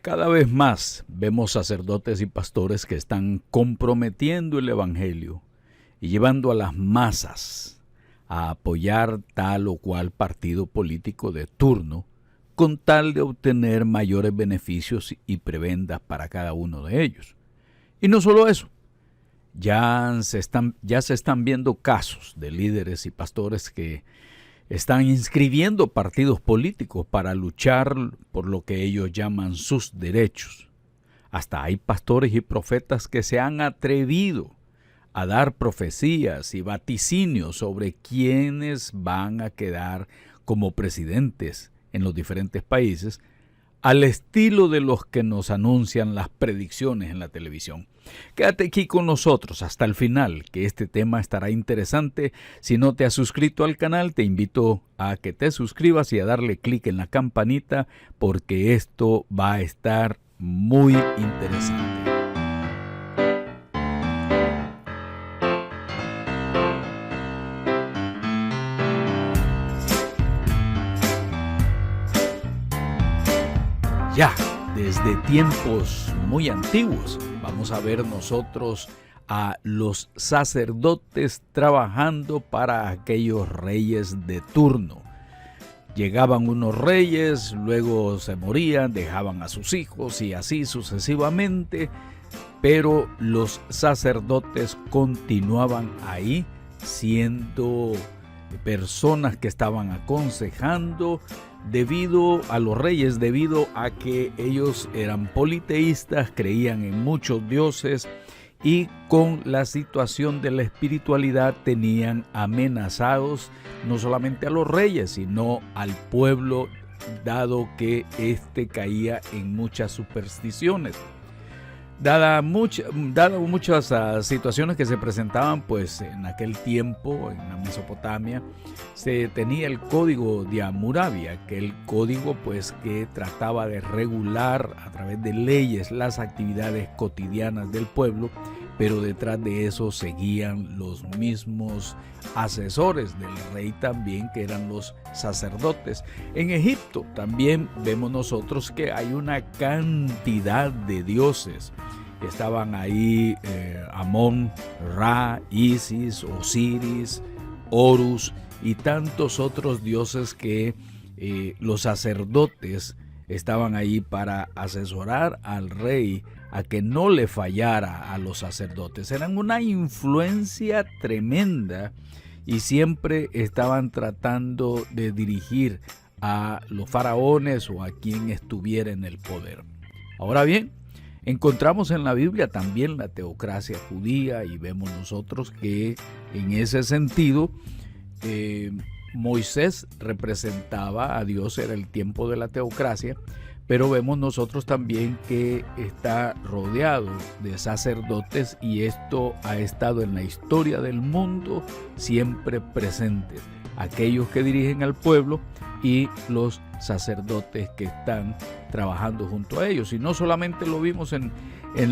Cada vez más vemos sacerdotes y pastores que están comprometiendo el evangelio y llevando a las masas a apoyar tal o cual partido político de turno con tal de obtener mayores beneficios y prebendas para cada uno de ellos. Y no solo eso, ya se están viendo casos de líderes y pastores que están inscribiendo partidos políticos para luchar por lo que ellos llaman sus derechos. Hasta hay pastores y profetas que se han atrevido a dar profecías y vaticinios sobre quiénes van a quedar como presidentes en los diferentes países, al estilo de los que nos anuncian las predicciones en la televisión. Quédate aquí con nosotros hasta el final, que este tema estará interesante. Si no te has suscrito al canal, te invito a que te suscribas y a darle clic en la campanita, porque esto va a estar muy interesante. Ya, desde tiempos muy antiguos, vamos a ver nosotros a los sacerdotes trabajando para aquellos reyes de turno. Llegaban unos reyes, luego se morían, dejaban a sus hijos y así sucesivamente, pero los sacerdotes continuaban ahí siendo personas que estaban aconsejando debido a los reyes, debido a que ellos eran politeístas, creían en muchos dioses y con la situación de la espiritualidad tenían amenazados no solamente a los reyes, sino al pueblo, dado que éste caía en muchas supersticiones. Dado muchas situaciones que se presentaban pues en aquel tiempo en la Mesopotamia, se tenía el código de Hammurabi, aquel código pues que trataba de regular a través de leyes las actividades cotidianas del pueblo, pero detrás de eso seguían los mismos asesores del rey también, que eran los sacerdotes. En Egipto también vemos nosotros que hay una cantidad de dioses. Estaban ahí Amón, Ra, Isis, Osiris, Horus y tantos otros dioses que los sacerdotes estaban ahí para asesorar al rey a que no le fallara a los sacerdotes. Eran una influencia tremenda y siempre estaban tratando de dirigir a los faraones o a quien estuviera en el poder. Ahora bien, encontramos en la Biblia también la teocracia judía y vemos nosotros que en ese sentido Moisés representaba a Dios, era el tiempo de la teocracia, pero vemos nosotros también que está rodeado de sacerdotes y esto ha estado en la historia del mundo siempre presente. Aquellos que dirigen al pueblo y los sacerdotes que están trabajando junto a ellos. Y no solamente lo vimos en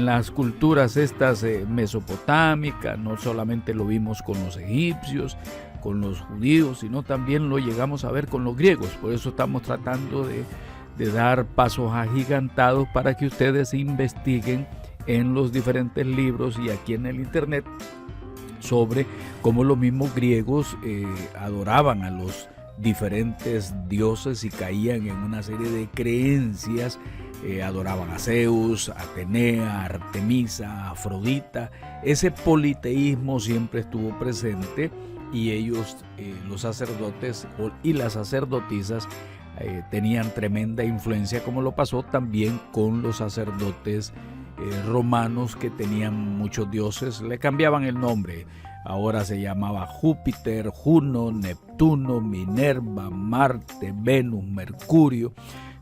las culturas estas mesopotámicas, no solamente lo vimos con los egipcios, con los judíos, sino también lo llegamos a ver con los griegos. Por eso estamos tratando de dar pasos agigantados para que ustedes investiguen en los diferentes libros y aquí en el internet sobre cómo los mismos griegos adoraban a los diferentes dioses y caían en una serie de creencias. Adoraban a Zeus, a Atenea, a Artemisa, a Afrodita. Ese politeísmo siempre estuvo presente y ellos, los sacerdotes y las sacerdotisas, tenían tremenda influencia, como lo pasó también con los sacerdotes romanos, que tenían muchos dioses, le cambiaban el nombre. Ahora se llamaba Júpiter, Juno, Neptuno, Minerva, Marte, Venus, Mercurio.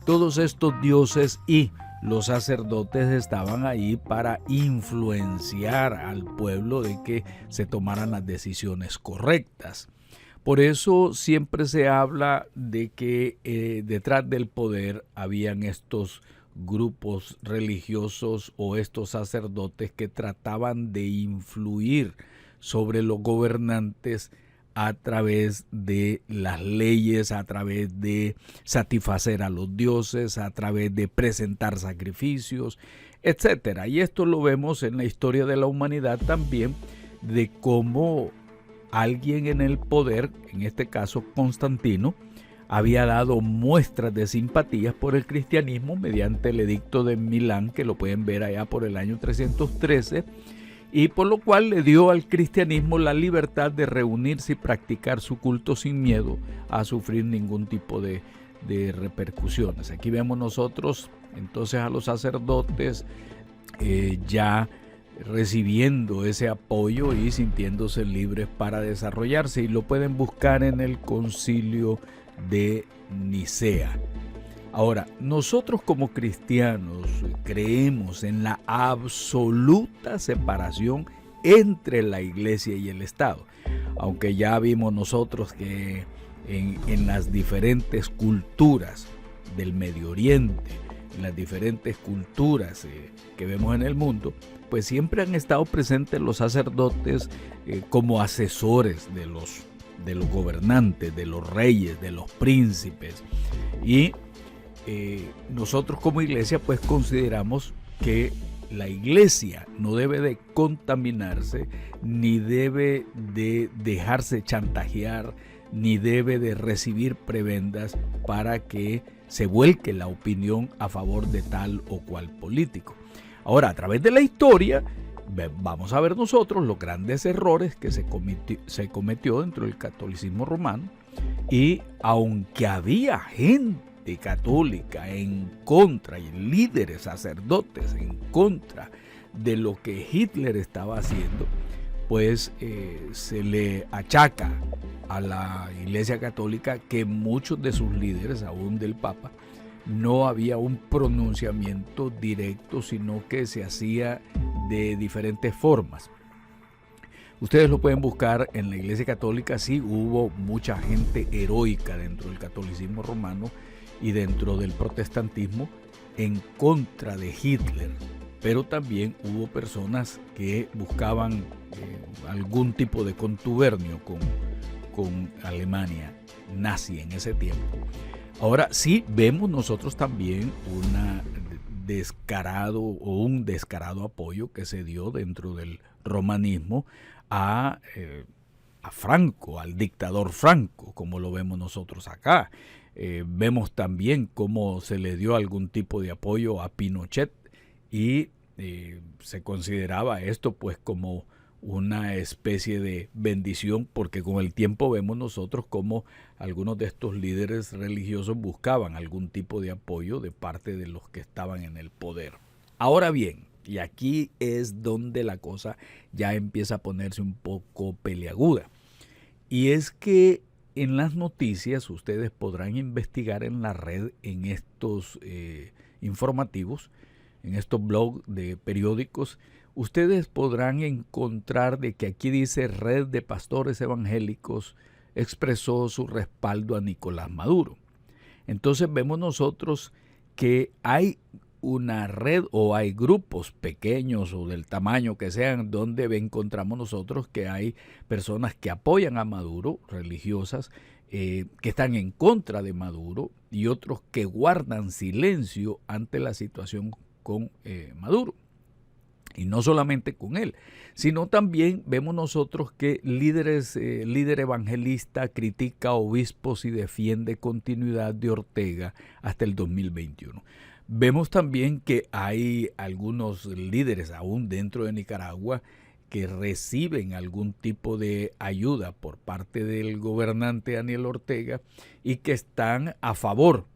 Todos estos dioses y los sacerdotes estaban ahí para influenciar al pueblo de que se tomaran las decisiones correctas. Por eso siempre se habla de que detrás del poder habían estos grupos religiosos o estos sacerdotes que trataban de influir sobre los gobernantes a través de las leyes, a través de satisfacer a los dioses, a través de presentar sacrificios, etcétera. Y esto lo vemos en la historia de la humanidad también, de cómo alguien en el poder, en este caso Constantino, había dado muestras de simpatías por el cristianismo mediante el edicto de Milán, que lo pueden ver allá por el año 313, y por lo cual le dio al cristianismo la libertad de reunirse y practicar su culto sin miedo a sufrir ningún tipo de repercusiones. Aquí vemos nosotros entonces a los sacerdotes ya recibiendo ese apoyo y sintiéndose libres para desarrollarse, y lo pueden buscar en el Concilio de Nicea. Ahora, nosotros como cristianos creemos en la absoluta separación entre la iglesia y el Estado, aunque ya vimos nosotros que en las diferentes culturas del Medio Oriente, en las diferentes culturas que vemos en el mundo, pues siempre han estado presentes los sacerdotes como asesores de los gobernantes, de los reyes, de los príncipes. Y nosotros como iglesia pues consideramos que la iglesia no debe de contaminarse, ni debe de dejarse chantajear, ni debe de recibir prebendas para que se vuelque la opinión a favor de tal o cual político. Ahora, a través de la historia, vamos a ver nosotros los grandes errores que se cometió dentro del catolicismo romano, y aunque había gente católica en contra y líderes sacerdotes en contra de lo que Hitler estaba haciendo, pues se le achaca a la Iglesia Católica que muchos de sus líderes, aún del Papa, no había un pronunciamiento directo, sino que se hacía de diferentes formas. Ustedes lo pueden buscar en la Iglesia Católica. Sí, hubo mucha gente heroica dentro del catolicismo romano y dentro del protestantismo en contra de Hitler, pero también hubo personas que buscaban algún tipo de contubernio con Alemania nazi en ese tiempo. Ahora sí vemos nosotros también un descarado apoyo que se dio dentro del romanismo a Franco, al dictador Franco, como lo vemos nosotros acá. Vemos también cómo se le dio algún tipo de apoyo a Pinochet, y se consideraba esto pues como una especie de bendición, porque con el tiempo vemos nosotros cómo algunos de estos líderes religiosos buscaban algún tipo de apoyo de parte de los que estaban en el poder. Ahora bien, y aquí es donde la cosa ya empieza a ponerse un poco peliaguda, y es que en las noticias ustedes podrán investigar en la red, en estos informativos, en estos blogs de periódicos, ustedes podrán encontrar de que aquí dice: Red de Pastores Evangélicos expresó su respaldo a Nicolás Maduro. Entonces vemos nosotros que hay una red, o hay grupos pequeños o del tamaño que sean, donde encontramos nosotros que hay personas que apoyan a Maduro, religiosas, que están en contra de Maduro, y otros que guardan silencio ante la situación con Maduro. Y no solamente con él, sino también vemos nosotros que líder evangelista critica a obispos y defiende continuidad de Ortega hasta el 2021. Vemos también que hay algunos líderes aún dentro de Nicaragua que reciben algún tipo de ayuda por parte del gobernante Daniel Ortega y que están a favor.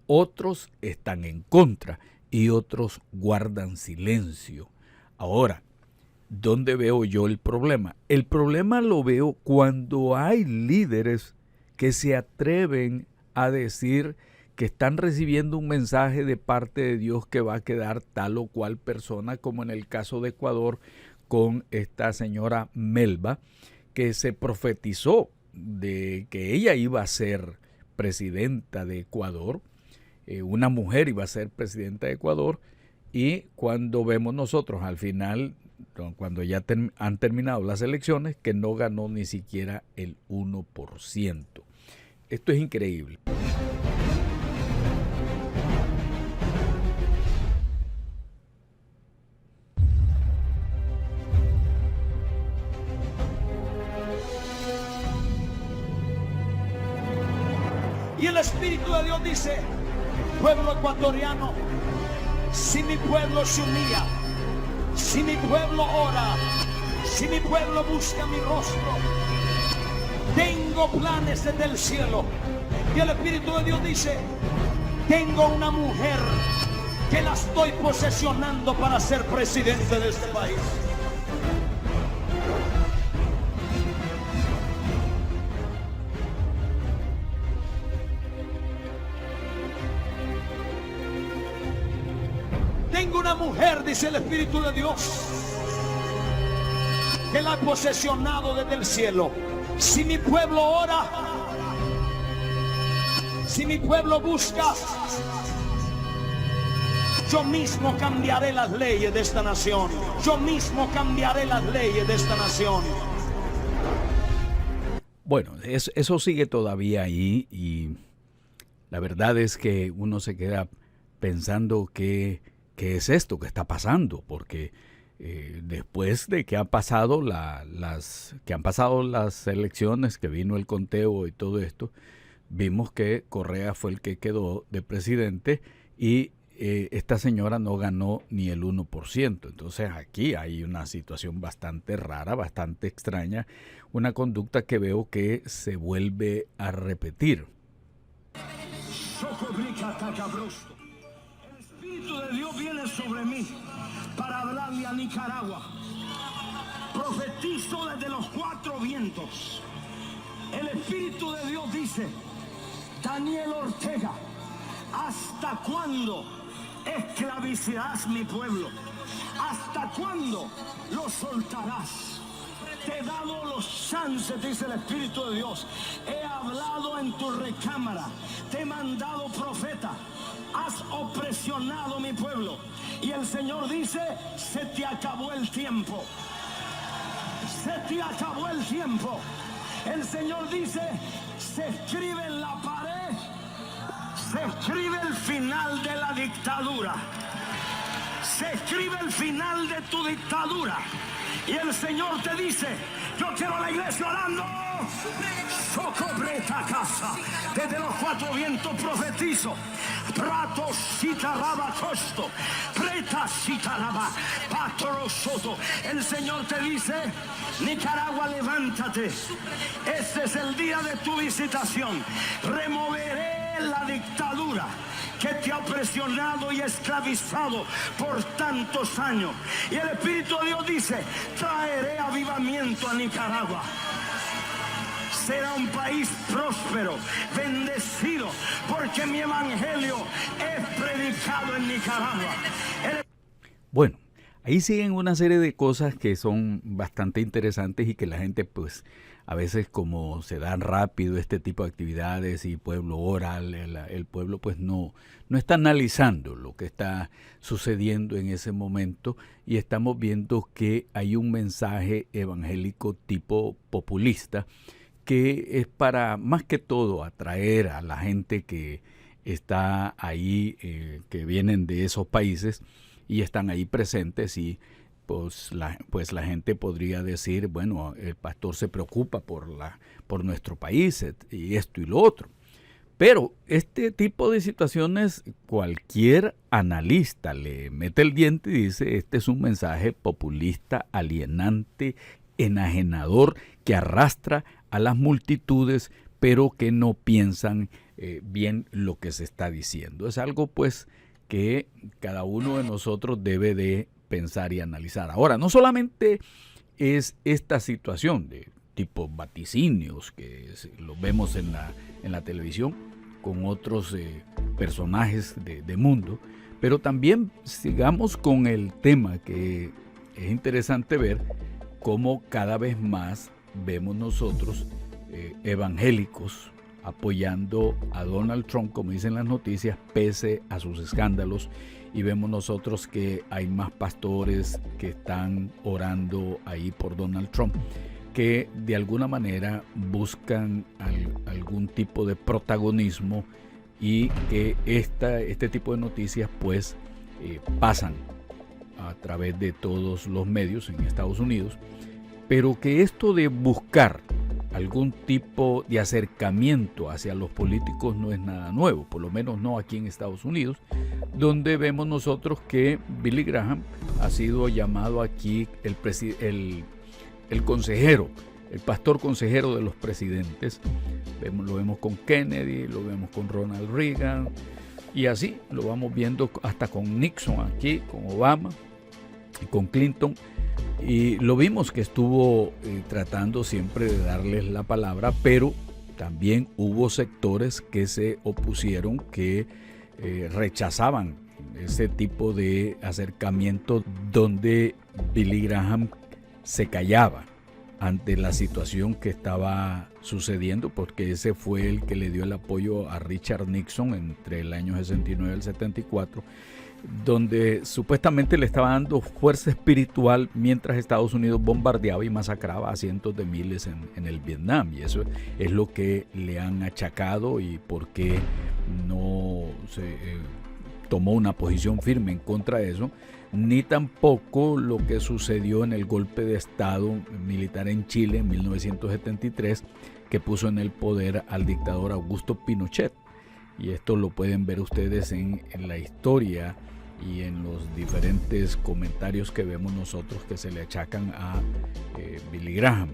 Otros están en contra y otros guardan silencio. Ahora, ¿dónde veo yo el problema? El problema lo veo cuando hay líderes que se atreven a decir que están recibiendo un mensaje de parte de Dios que va a quedar tal o cual persona, como en el caso de Ecuador con esta señora Melba, que se profetizó de que ella iba a ser presidenta de Ecuador, una mujer iba a ser presidenta de Ecuador, y cuando vemos nosotros al final, cuando ya han terminado las elecciones, que no ganó ni siquiera el 1%. Esto es increíble. Y el Espíritu de Dios dice: pueblo ecuatoriano, si mi pueblo se humilla, si mi pueblo ora, si mi pueblo busca mi rostro, tengo planes desde el cielo. Y el Espíritu de Dios dice: tengo una mujer que la estoy posesionando para ser presidente de este país. Tengo una mujer, dice el Espíritu de Dios, que la he posesionado desde el cielo. Si mi pueblo ora, si mi pueblo busca, yo mismo cambiaré las leyes de esta nación. Yo mismo cambiaré las leyes de esta nación. Bueno, eso sigue todavía ahí, y la verdad es que uno se queda pensando qué es esto que está pasando, porque después de que han pasado las elecciones, que vino el conteo y todo esto, vimos que Correa fue el que quedó de presidente y esta señora no ganó ni el 1%. Entonces aquí hay una situación bastante rara, bastante extraña, una conducta que veo que se vuelve a repetir. El Espíritu de Dios viene sobre mí para hablarle a Nicaragua. Profetizo desde los 4 vientos. El Espíritu de Dios dice: Daniel Ortega, ¿hasta cuándo esclavizarás mi pueblo? ¿Hasta cuándo lo soltarás? Te he dado los chances, dice el Espíritu de Dios. He hablado en tu recámara, te he mandado profeta. Has opresionado mi pueblo. Y el Señor dice: se te acabó el tiempo. Se te acabó el tiempo. El Señor dice: se escribe en la pared, se escribe el final de la dictadura. Se escribe el final de tu dictadura. Y el Señor te dice: yo quiero a la iglesia orando. Socobreta casa. Desde los 4 vientos profetizo. Prato sitaraba costo. Preta sitaraba. Patro soto. El Señor te dice: Nicaragua, levántate. Este es el día de tu visitación. Removeré la dictadura que te ha opresionado y esclavizado por tantos años. Y el Espíritu de Dios dice: traeré avivamiento a Nicaragua. Será un país próspero, bendecido, porque mi evangelio es predicado en Nicaragua. Bueno, ahí siguen una serie de cosas que son bastante interesantes y que la gente, pues, a veces, como se dan rápido este tipo de actividades y pueblo oral, el pueblo pues no está analizando lo que está sucediendo en ese momento, y estamos viendo que hay un mensaje evangélico tipo populista que es para, más que todo, atraer a la gente que está ahí, que vienen de esos países y están ahí presentes, y pues la gente podría decir: bueno, el pastor se preocupa por nuestro país y esto y lo otro. Pero este tipo de situaciones, cualquier analista le mete el diente y dice: este es un mensaje populista, alienante, enajenador, que arrastra a las multitudes, pero que no piensan bien lo que se está diciendo. Es algo, pues, que cada uno de nosotros debe de pensar y analizar. Ahora, no solamente es esta situación de tipo vaticinios que lo vemos en la televisión con otros personajes de mundo, pero también sigamos con el tema, que es interesante ver cómo cada vez más vemos nosotros evangélicos apoyando a Donald Trump, como dicen las noticias, pese a sus escándalos y vemos nosotros que hay más pastores que están orando ahí por Donald Trump, que de alguna manera buscan algún tipo de protagonismo y que este tipo de noticias pues pasan a través de todos los medios en Estados Unidos, pero que esto de buscar algún tipo de acercamiento hacia los políticos no es nada nuevo, por lo menos no aquí en Estados Unidos, donde vemos nosotros que Billy Graham ha sido llamado aquí el consejero, el pastor consejero de los presidentes. Lo vemos con Kennedy, lo vemos con Ronald Reagan, y así lo vamos viendo hasta con Nixon aquí, con Obama y con Clinton. Y lo vimos que estuvo tratando siempre de darles la palabra, pero también hubo sectores que se opusieron, que rechazaban ese tipo de acercamiento donde Billy Graham se callaba ante la situación que estaba sucediendo, porque ese fue el que le dio el apoyo a Richard Nixon entre el año 69 y el 74, donde supuestamente le estaba dando fuerza espiritual mientras Estados Unidos bombardeaba y masacraba a cientos de miles en el Vietnam. Y eso es lo que le han achacado y por qué no se tomó una posición firme en contra de eso, ni tampoco lo que sucedió en el golpe de Estado militar en Chile en 1973, que puso en el poder al dictador Augusto Pinochet. Y esto lo pueden ver ustedes en la historia y en los diferentes comentarios que vemos nosotros que se le achacan a Billy Graham,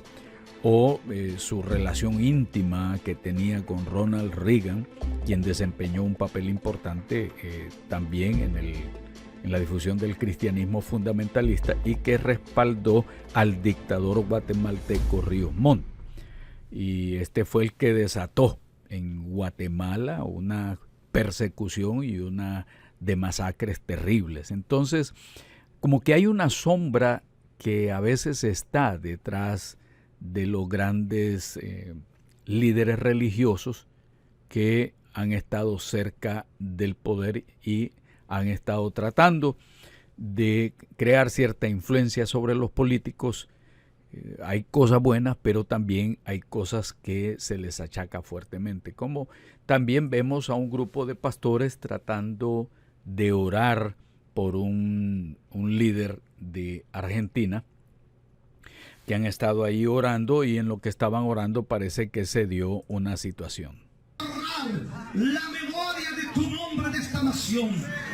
o su relación íntima que tenía con Ronald Reagan, quien desempeñó un papel importante también en la difusión del cristianismo fundamentalista y que respaldó al dictador guatemalteco Ríos Montt. Y este fue el que desató en Guatemala una persecución y una de masacres terribles. Entonces, como que hay una sombra que a veces está detrás de los grandes líderes religiosos que han estado cerca del poder y han estado tratando de crear cierta influencia sobre los políticos. Hay cosas buenas, pero también hay cosas que se les achaca fuertemente, como también vemos a un grupo de pastores tratando de orar por un líder de Argentina, que han estado ahí orando, y en lo que estaban orando parece que se dio una situación. La memoria de tu nombre de esta nación.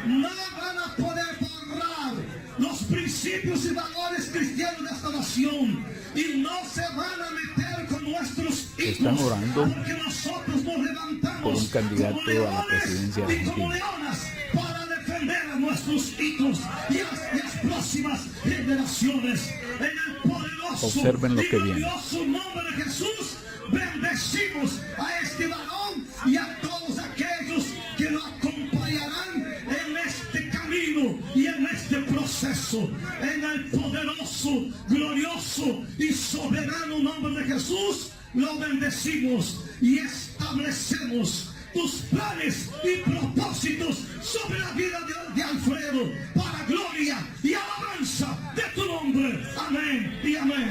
No van a poder borrar los principios y valores cristianos de esta nación, y no se van a meter con nuestros hijos. Están orando porque nosotros nos levantamos por un candidato a la presidencia de y como Argentina leonas para defender a nuestros hijos y a las próximas generaciones. En el poderoso Observen lo que viene. y glorioso nombre de Jesús, bendecimos a este varón y a todos aquellos que lo acompañarán en este camino y en este proceso. En el poderoso, glorioso y soberano nombre de Jesús, lo bendecimos y establecemos tus planes y propósitos sobre la vida de Alfredo, para gloria y alabanza de tu nombre. Amén y amén.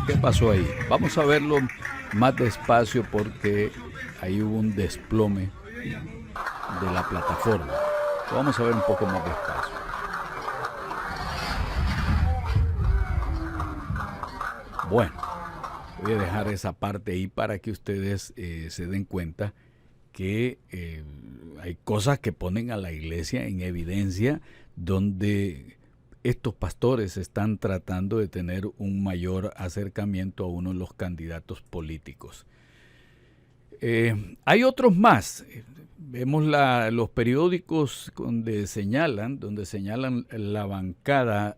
¿Qué pasó ahí? Vamos a verlo más despacio porque ahí hubo un desplome de la plataforma. Vamos a ver un poco más despacio. Bueno, voy a dejar esa parte ahí para que ustedes se den cuenta que hay cosas que ponen a la iglesia en evidencia, donde estos pastores están tratando de tener un mayor acercamiento a uno de los candidatos políticos. Hay otros más. Vemos los periódicos donde señalan la bancada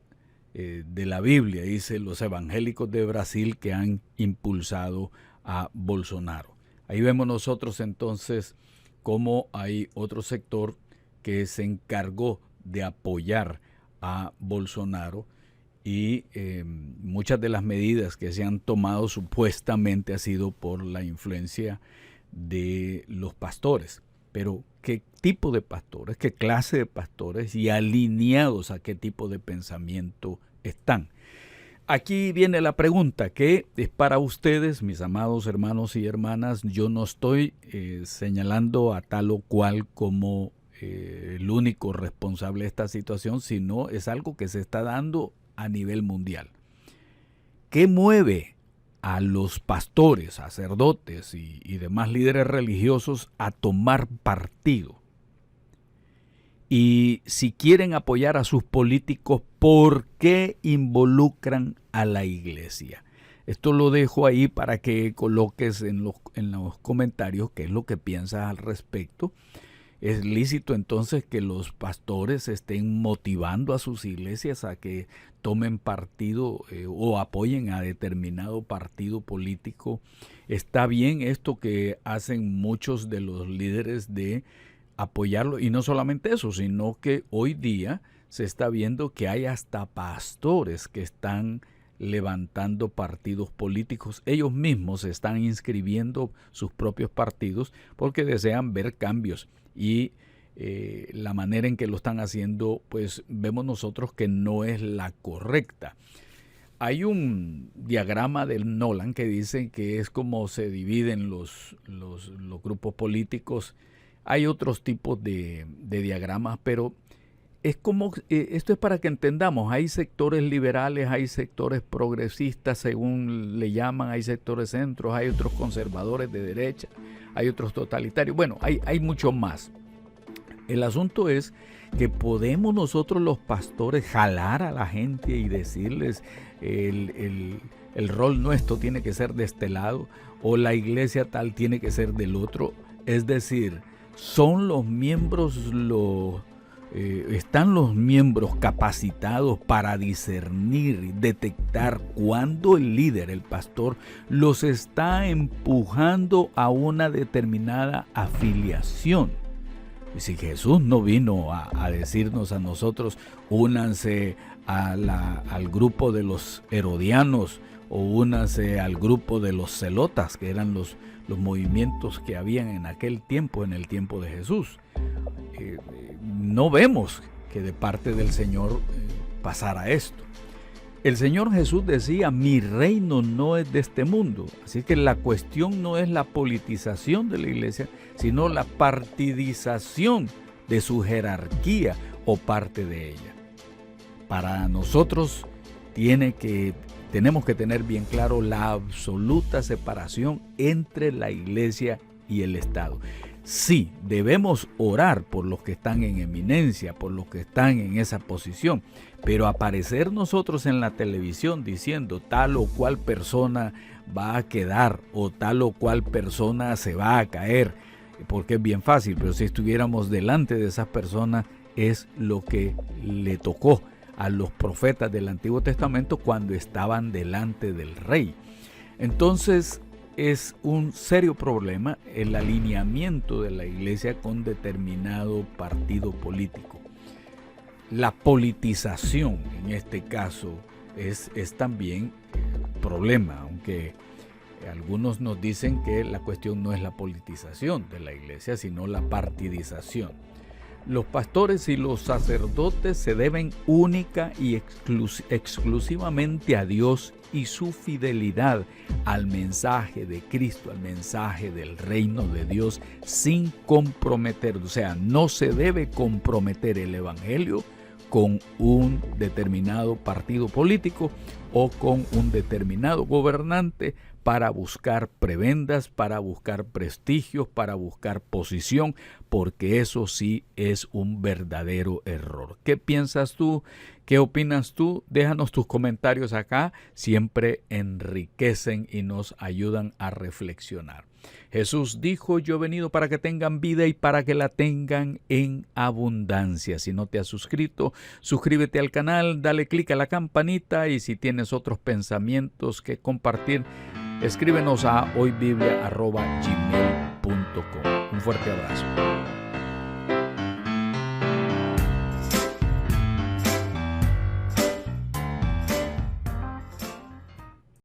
de la Biblia, dice los evangélicos de Brasil que han impulsado a Bolsonaro. Ahí vemos nosotros entonces cómo hay otro sector que se encargó de apoyar a Bolsonaro y muchas de las medidas que se han tomado supuestamente ha sido por la influencia de los pastores. Pero ¿qué tipo de pastores, qué clase de pastores y alineados a qué tipo de pensamiento están? Aquí viene la pregunta que es para ustedes, mis amados hermanos y hermanas. Yo no estoy señalando a tal o cual como el único responsable de esta situación, sino es algo que se está dando a nivel mundial. ¿Qué mueve a los pastores, sacerdotes y demás líderes religiosos a tomar partido? Y si quieren apoyar a sus políticos, ¿por qué involucran a la iglesia? Esto lo dejo ahí para que coloques en los comentarios qué es lo que piensas al respecto. ¿Es lícito entonces que los pastores estén motivando a sus iglesias a que tomen partido o apoyen a determinado partido político? ¿Está bien esto que hacen muchos de los líderes de apoyarlo? Y no solamente eso, sino que hoy día se está viendo que hay hasta pastores que están levantando partidos políticos. Ellos mismos están inscribiendo sus propios partidos porque desean ver cambios. Y la manera en que lo están haciendo, pues vemos nosotros que no es la correcta. Hay un diagrama de Nolan que dice que es como se dividen los grupos políticos. Hay otros tipos de diagramas, pero es como, esto es para que entendamos, hay sectores liberales, hay sectores progresistas, según le llaman, hay sectores centros, hay otros conservadores de derecha, hay otros totalitarios. Bueno, hay mucho más. El asunto es que podemos nosotros los pastores jalar a la gente y decirles el rol nuestro tiene que ser de este lado o la iglesia tal tiene que ser del otro. Es decir, son los miembros están los miembros capacitados para discernir, detectar cuando el líder, el pastor, los está empujando a una determinada afiliación. Y si Jesús no vino a decirnos a nosotros, únanse al grupo de los herodianos o únanse al grupo de los celotas, que eran los movimientos que habían en aquel tiempo, en el tiempo de Jesús. No vemos que de parte del Señor pasara esto. El Señor Jesús decía, mi reino no es de este mundo. Así que la cuestión no es la politización de la iglesia, sino la partidización de su jerarquía o parte de ella. Para nosotros tenemos que tener bien claro la absoluta separación entre la iglesia y el Estado. Sí, debemos orar por los que están en eminencia, por los que están en esa posición, pero aparecer nosotros en la televisión diciendo tal o cual persona va a quedar o tal o cual persona se va a caer, porque es bien fácil, pero si estuviéramos delante de esas personas es lo que le tocó a los profetas del Antiguo Testamento cuando estaban delante del rey. Entonces, es un serio problema el alineamiento de la iglesia con determinado partido político. La politización en este caso es también problema, aunque algunos nos dicen que la cuestión no es la politización de la iglesia, sino la partidización. Los pastores y los sacerdotes se deben única y exclusivamente a Dios y su fidelidad al mensaje de Cristo, al mensaje del reino de Dios, sin comprometer, o sea, no se debe comprometer el evangelio con un determinado partido político o con un determinado gobernante para buscar prebendas, para buscar prestigios, para buscar posición, porque eso sí es un verdadero error. ¿Qué piensas tú? ¿Qué opinas tú? Déjanos tus comentarios acá, siempre enriquecen y nos ayudan a reflexionar. Jesús dijo, yo he venido para que tengan vida y para que la tengan en abundancia. Si no te has suscrito, suscríbete al canal, dale clic a la campanita y si tienes otros pensamientos que compartir, escríbenos a hoybiblia@gmail.com. Un fuerte abrazo.